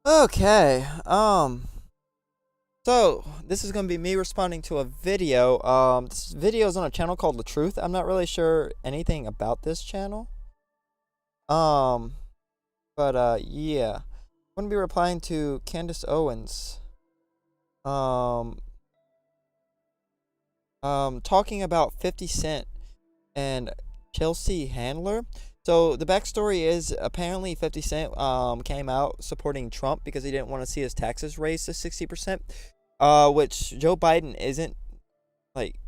Okay. So this is gonna be me responding to a video. This video is on a channel called The Truth. I'm not really sure anything about this channel. Um, yeah. I'm gonna be replying to Candace Owens. Um, talking about 50 Cent and Chelsea Handler. So the backstory is apparently 50 Cent came out supporting Trump because he didn't want to see his taxes raised to 60%. Which Joe Biden isn't like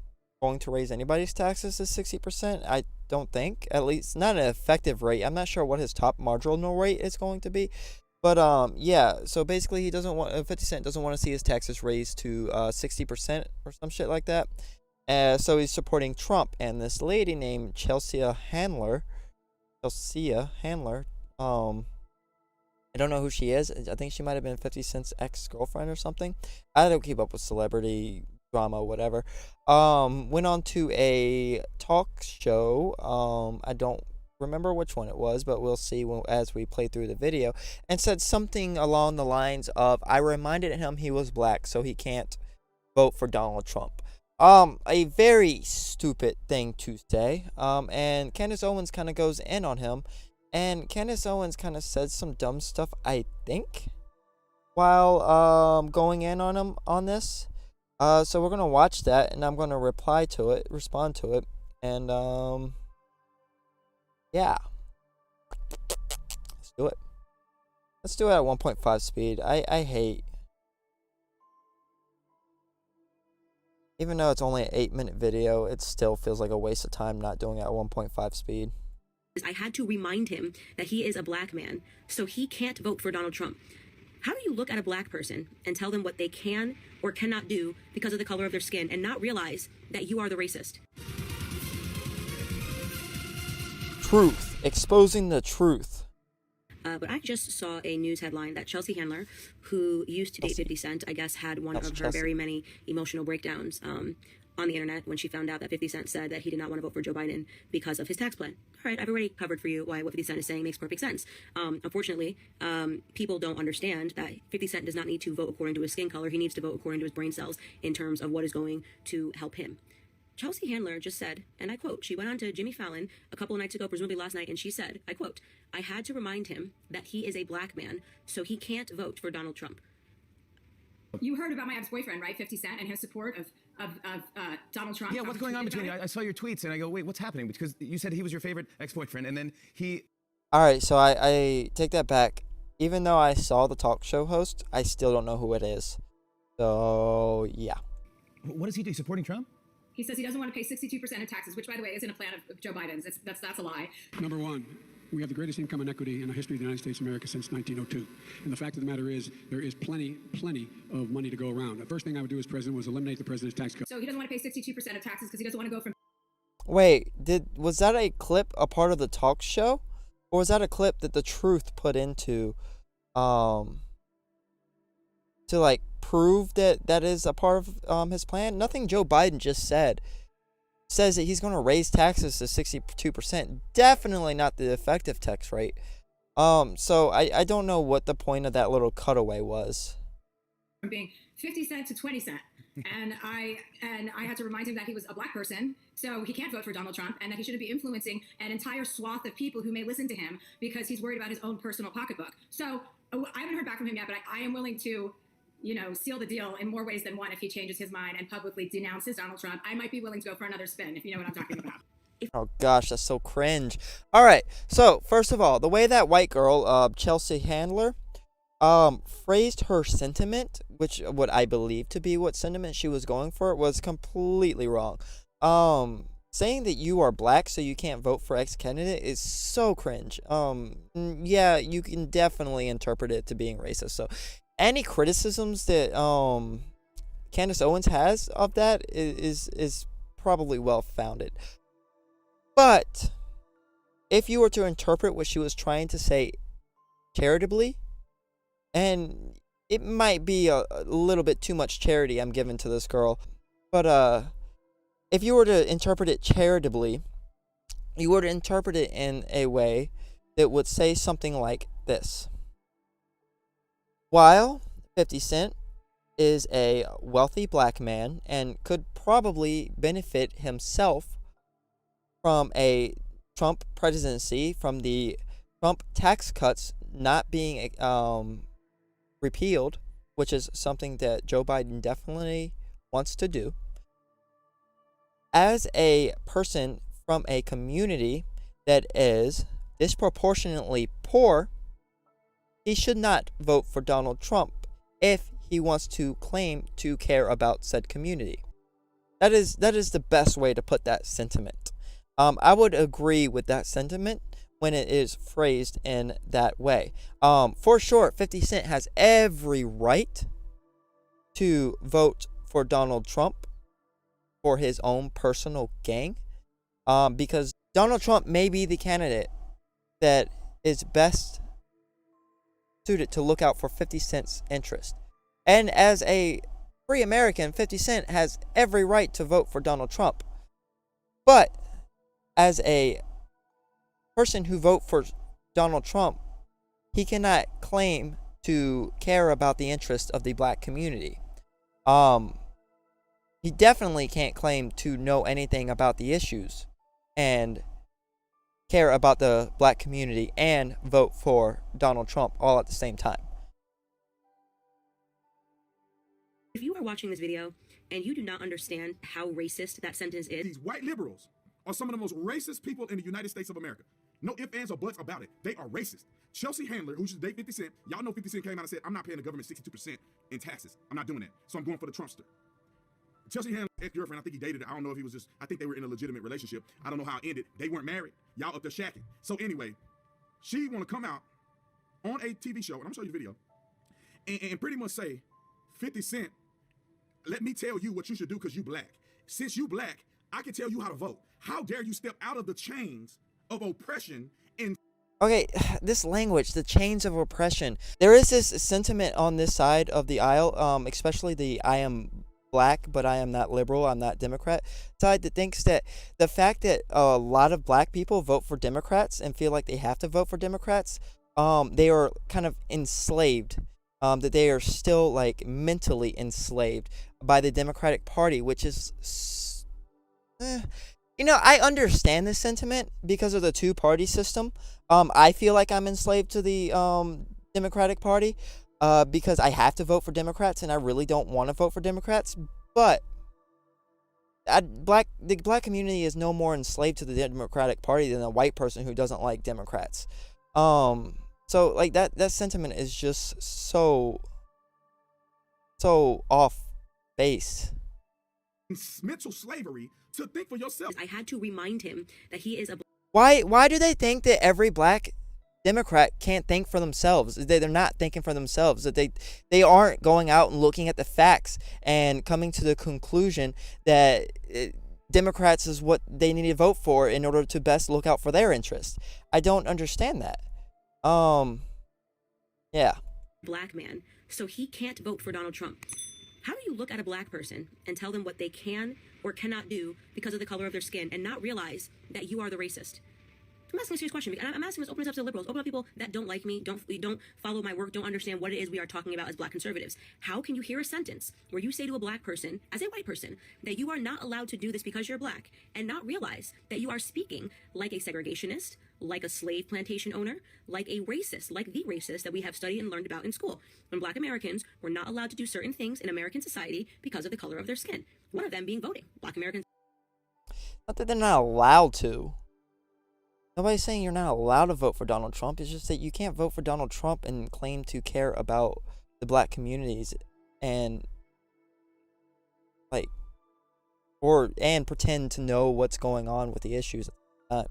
going to raise anybody's taxes to 60%. I don't think, at least not an effective rate. I'm not sure what his top marginal rate is going to be. But yeah, so basically he doesn't want 50 Cent doesn't want to see his taxes raised to 60% or some shit like that. So he's supporting Trump, and this lady named Chelsea Handler, I don't know who she is. I think she might have been 50 Cent's ex-girlfriend or something. I don't keep up with celebrity drama, whatever. Went on to a talk show. I don't remember which one it was, but we'll see as we play through the video. And said something along the lines of, I reminded him he was black, so he can't vote for Donald Trump. A very stupid thing to say. And Candace Owens kind of goes in on him. And Candace Owens kind of said some dumb stuff, I think, while going in on him on this. So we're gonna watch that, and I'm gonna respond to it, and yeah, let's do it. Let's do it at 1.5 speed. I hate, even though it's only an 8-minute video, it still feels like a waste of time not doing it at 1.5 speed. I had to remind him that he is a black man, so he can't vote for Donald Trump. How do you look at a black person and tell them what they can or cannot do because of the color of their skin and not realize that you are the racist? Truth. Exposing the truth. But I just saw a news headline that Chelsea Handler, who used to date 50 Cent, I guess had one of her very many emotional breakdowns on the internet when she found out that 50 Cent said that he did not want to vote for Joe Biden because of his tax plan. All right, I've already covered for you why what 50 Cent is saying makes perfect sense. Unfortunately, people don't understand that 50 Cent does not need to vote according to his skin color. He needs to vote according to his brain cells in terms of what is going to help him. Chelsea Handler just said, and I quote, she went on to Jimmy Fallon a couple of nights ago, presumably last night, and she said, I quote, I had to remind him that he is a black man, so he can't vote for Donald Trump. You heard about my ex-boyfriend, right? 50 Cent and his support of Donald Trump. Yeah, what's going on between you? I saw your tweets and I go, wait, what's happening? Because you said he was your favorite ex-boyfriend, and then he... All right, so I take that back. Even though I saw the talk show host, I still don't know who it is. So, yeah. What does he do, supporting Trump? He says he doesn't want to pay 62% of taxes, which, by the way, isn't a plan of Joe Biden's. That's a lie. Number one, we have the greatest income inequity in the history of the United States of America since 1902. And the fact of the matter is, there is plenty of money to go around. The first thing I would do as president was eliminate the president's tax cut. So he doesn't want to pay 62% of taxes because he doesn't want to go from... Wait, was that a clip, a part of the talk show? Or was that a clip that The Truth put into, to like prove that is a part of his plan? Nothing Joe Biden just says that he's going to raise taxes to 62%. Definitely not the effective tax rate. So I don't know what the point of that little cutaway was. From being 50 cent to 20 cent. And I had to remind him that he was a black person, so he can't vote for Donald Trump, and that he shouldn't be influencing an entire swath of people who may listen to him because he's worried about his own personal pocketbook. So I haven't heard back from him yet, but I am willing to, seal the deal in more ways than one if he changes his mind and publicly denounces Donald Trump. I might be willing to go for another spin, if you know what I'm talking about. Oh gosh, that's so cringe. All right, so first of all, the way that white girl, Chelsea Handler, phrased her sentiment, which what I believe to be what sentiment she was going for, was completely wrong. Saying that you are black so you can't vote for X candidate is so cringe. Yeah, you can definitely interpret it to being racist. So any criticisms that Candace Owens has of that is probably well founded. But if you were to interpret what she was trying to say charitably, and it might be a little bit too much charity I'm giving to this girl, but if you were to interpret it charitably, you were to interpret it in a way that would say something like this. While 50 Cent is a wealthy black man and could probably benefit himself from a Trump presidency, from the Trump tax cuts not being repealed, which is something that Joe Biden definitely wants to do. As a person from a community that is disproportionately poor, he should not vote for Donald Trump if he wants to claim to care about said community. That is the best way to put that sentiment. I would agree with that sentiment when it is phrased in that way. For sure, 50 Cent has every right to vote for Donald Trump for his own personal gain, because Donald Trump may be the candidate that is best suited to look out for 50 Cent's interest. And as a free American, 50 Cent has every right to vote for Donald Trump. But as a person who vote for Donald Trump, he cannot claim to care about the interest of the black community. He definitely can't claim to know anything about the issues and care about the black community and vote for Donald Trump all at the same time. If you are watching this video and you do not understand how racist that sentence is, these white liberals are some of the most racist people in the United States of America. No ifs, ands, or buts about it. They are racist. Chelsea Handler, who used to date 50 Cent, y'all know 50 Cent came out and said, I'm not paying the government 62% in taxes. I'm not doing that. So I'm going for the Trumpster. Chelsea Handler's ex-girlfriend, I think he dated her. I don't know if he was just, I think they were in a legitimate relationship. I don't know how it ended. They weren't married. Y'all up there shacking. So anyway, she want to come out on a TV show, and I'm going to show you the video, and pretty much say, 50 Cent, let me tell you what you should do because you black. Since you black, I can tell you how to vote. How dare you step out of the chains of oppression and... Okay, this language, the chains of oppression. There is this sentiment on this side of the aisle, especially the I am black, but I am not liberal, I'm not Democrat side, that thinks that the fact that a lot of black people vote for Democrats and feel like they have to vote for Democrats, they are kind of enslaved, that they are still like mentally enslaved by the Democratic Party, which is, I understand this sentiment because of the two-party system. I feel like I'm enslaved to the Democratic Party, because I have to vote for Democrats, and I really don't want to vote for Democrats. But the black community is no more enslaved to the Democratic Party than a white person who doesn't like Democrats. So like that sentiment is just so off base. mental slavery to think for yourself. I had to remind him that he is a Why do they think that every black Democrat can't think for themselves? They're not thinking for themselves. That they aren't going out and looking at the facts and coming to the conclusion that Democrats is what they need to vote for in order to best look out for their interests. I don't understand that. Yeah. black man, so he can't vote for Donald Trump. How do you look at a black person and tell them what they can or cannot do because of the color of their skin and not realize that you are the racist? I'm asking a serious question. I'm asking this, open this up to the liberals, open up people that don't like me, don't follow my work, don't understand what it is we are talking about as black conservatives. How can you hear a sentence where you say to a black person, as a white person, that you are not allowed to do this because you're black, and not realize that you are speaking like a segregationist, like a slave plantation owner, like a racist, like the racist that we have studied and learned about in school, when black Americans were not allowed to do certain things in American society because of the color of their skin. One of them being voting. Black Americans. Not that they're not allowed to. Nobody's saying you're not allowed to vote for Donald Trump. It's just that you can't vote for Donald Trump and claim to care about the black communities and pretend to know what's going on with the issues. At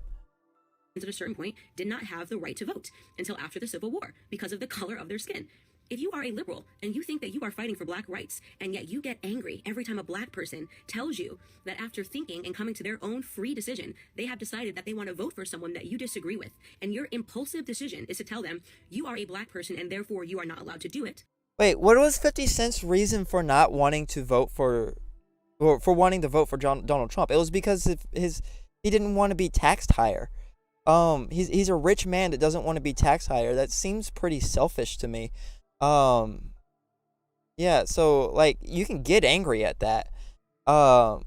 a certain point did not have the right to vote until after the Civil War because of the color of their skin. If you are a liberal and you think that you are fighting for black rights, and yet you get angry every time a black person tells you that after thinking and coming to their own free decision, they have decided that they want to vote for someone that you disagree with, and your impulsive decision is to tell them you are a black person and therefore you are not allowed to do it. Wait, what was 50 Cent's reason for not wanting to vote for wanting to vote for Donald Trump? It was because he didn't want to be taxed higher. He's a rich man that doesn't want to be taxed higher. That seems pretty selfish to me. Um, yeah, so like you can get angry at that. Um,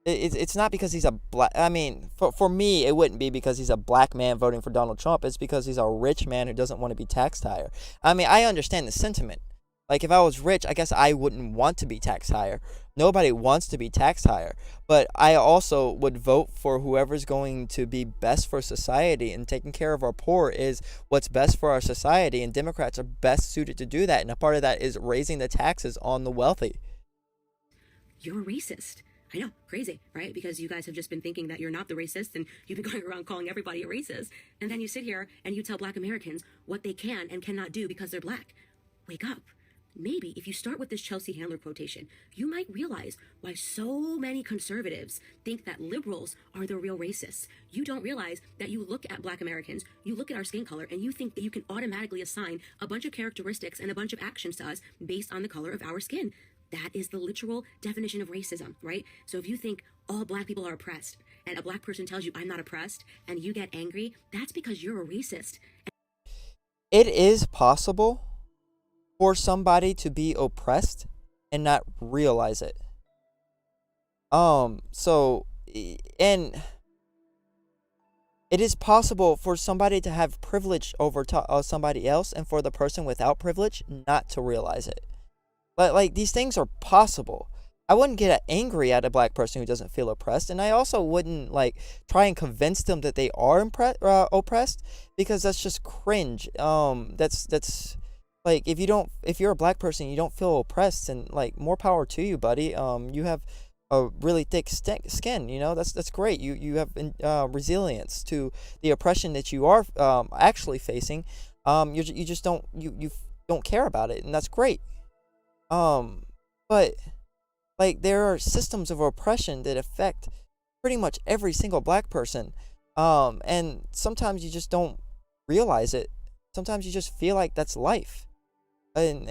it's not because he's a black. I mean, for me, it wouldn't be because he's a black man voting for Donald Trump. It's because he's a rich man who doesn't want to be taxed higher. I mean, I understand the sentiment. Like, if I was rich, I guess I wouldn't want to be taxed higher. Nobody wants to be taxed higher. But I also would vote for whoever's going to be best for society, and taking care of our poor is what's best for our society. And Democrats are best suited to do that. And a part of that is raising the taxes on the wealthy. You're a racist. I know, crazy, right? Because you guys have just been thinking that you're not the racist and you've been going around calling everybody a racist. And then you sit here and you tell black Americans what they can and cannot do because they're black. Wake up. Maybe if you start with this Chelsea Handler quotation, you might realize why so many conservatives think that liberals are the real racists. You don't realize that you look at black Americans, you look at our skin color, and you think that you can automatically assign a bunch of characteristics and a bunch of actions to us based on the color of our skin. That is the literal definition of racism, right? So if you think all black people are oppressed and a black person tells you I'm not oppressed and you get angry, that's because you're a racist. It is possible for somebody to be oppressed and not realize it. And it is possible for somebody to have privilege over somebody else, and for the person without privilege not to realize it. Like, these things are possible. I wouldn't get angry at a black person who doesn't feel oppressed, and I also wouldn't like try and convince them that they are oppressed, because that's just cringe. That's like, if you're a black person, you don't feel oppressed, and like, more power to you, buddy. You have a really thick skin. That's great. You have resilience to the oppression that you are actually facing. You just don't care about it, and that's great. But like, there are systems of oppression that affect pretty much every single black person. And sometimes you just don't realize it. Sometimes you just feel like that's life. And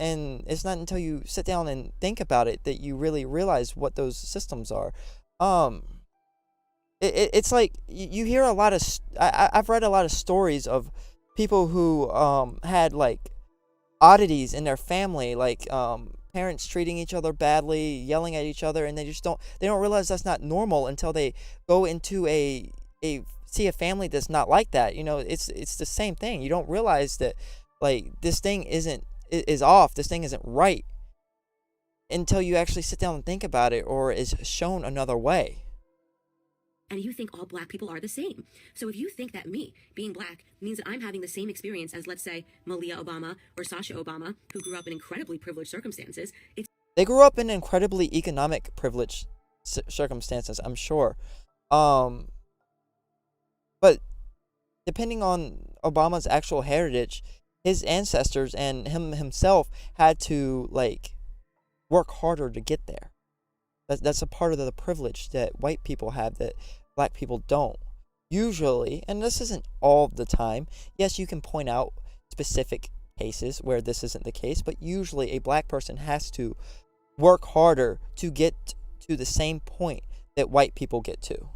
it's not until you sit down and think about it that you really realize what those systems are. It's like you hear a lot of I've read a lot of stories of people who had like oddities in their family, like parents treating each other badly, yelling at each other, and they don't realize that's not normal until they go into see a family that's not like that. It's the same thing. You don't realize that, like, this thing is off, this thing isn't right, until you actually sit down and think about it, or is shown another way. And you think all black people are the same. So if you think that me being black means that I'm having the same experience as, let's say, Malia Obama or Sasha Obama, who grew up in incredibly privileged circumstances, they grew up in incredibly economic privileged circumstances, I'm sure. But depending on Obama's actual heritage, his ancestors and himself had to like work harder to get there. That's a part of the privilege that white people have that black people don't. Usually, and this isn't all the time, yes, you can point out specific cases where this isn't the case, but usually a black person has to work harder to get to the same point that white people get to.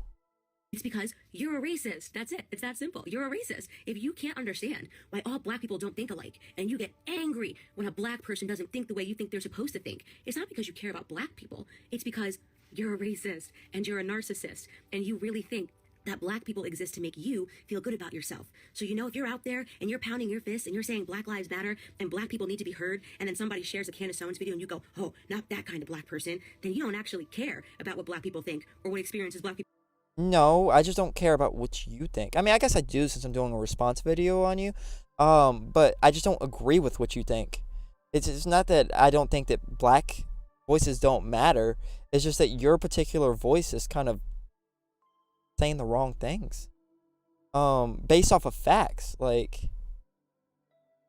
it's because you're a racist. That's it. It's that simple. You're a racist. If you can't understand why all black people don't think alike, and you get angry when a black person doesn't think the way you think they're supposed to think, it's not because you care about black people. It's because you're a racist and you're a narcissist, and you really think that black people exist to make you feel good about yourself. So, if you're out there and you're pounding your fists and you're saying Black Lives Matter and black people need to be heard, and then somebody shares a Candace Owens video and you go, oh, not that kind of black person, then you don't actually care about what black people think or what experiences black people. No, I just don't care about what you think. I mean, I guess I do, since I'm doing a response video on you. But I just don't agree with what you think. It's not that I don't think that black voices don't matter. It's just that your particular voice is kind of saying the wrong things. Based off of facts. Like,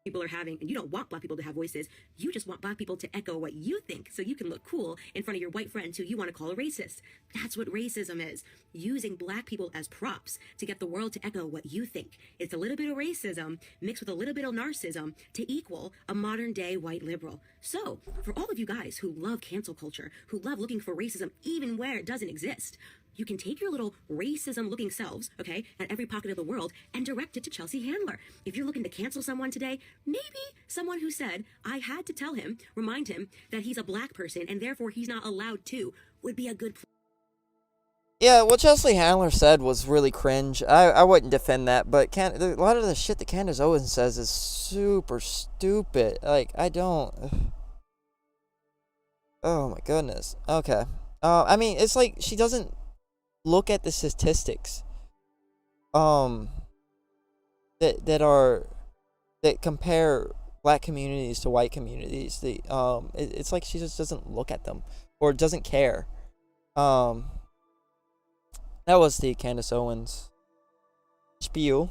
People are having, and you don't want black people to have voices. You just want black people to echo what you think so you can look cool in front of your white friends who you want to call a racist. That's what racism is. Using black people as props to get the world to echo what you think. It's a little bit of racism mixed with a little bit of narcissism to equal a modern day white liberal. So, for all of you guys who love cancel culture, who love looking for racism even where it doesn't exist, you can take your little racism looking selves, okay, at every pocket of the world and direct it to Chelsea Handler. If you're looking to cancel someone today, maybe someone who said, I had to tell him, remind him that he's a black person and therefore he's not allowed to, would be a good Yeah, what Chelsea Handler said was really cringe. I wouldn't defend that, but a lot of the shit that Candace Owens says is super stupid. Like, I don't... Oh my goodness. Okay. I mean, it's like she doesn't look at the statistics. That compare black communities to white communities. It's like she just doesn't look at them or doesn't care. That was the Candace Owens spiel.